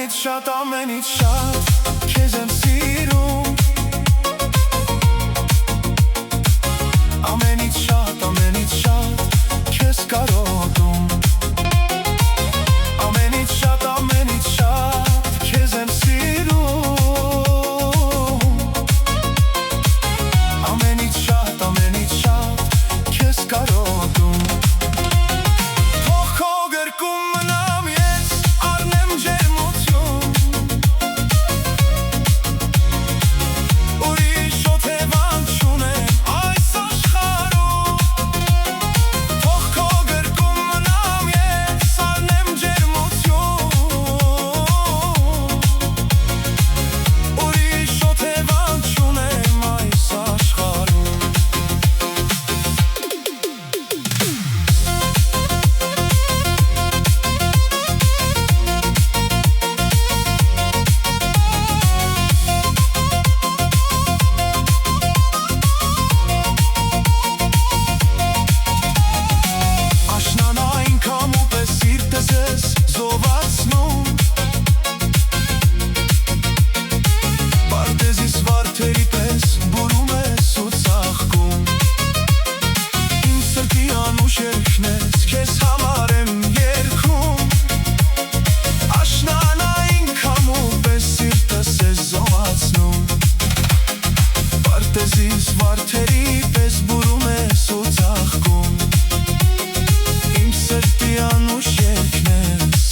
ամենից շատ քեզ եմ սիրում ամենից շատ քեզ կարոտում ամենից շատ քեզ եմ սիրում ամենից շատ քեզ կարոտում Թող քո գրկում մնամ ես առնեմ ջերմություն Ուրիշ օթևան չունեմ այս աշխարհում Թող քո գրկում մնամ ես առնեմ ջերմություն Ուրիշ օթևան չունեմ այս աշխարհում Քեզ համար եմ երգում Աշնանային քամու պես սիրտս է զովացնում Պարտեզիս վարդերի պես բուրում ես ու ծաղկում Իմ սրտի անուշ երգն ես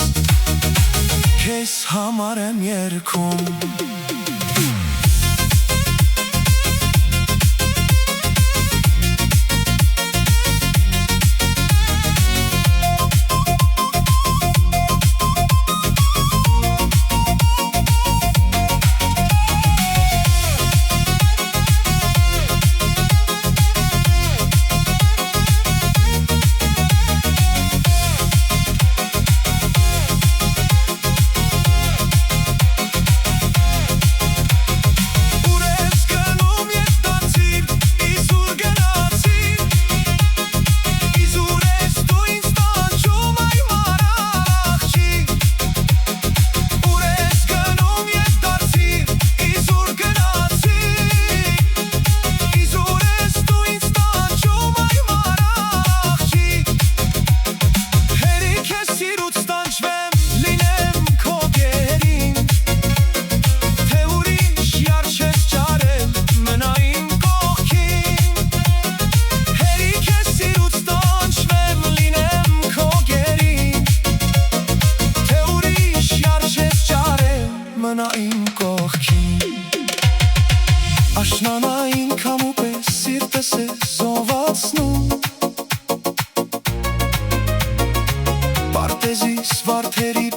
Քեզ համար եմ երգում Մնա իմ կողքին Աշնանային քամու պես սիրտս է զովացնում Պարտեզիս վարդերի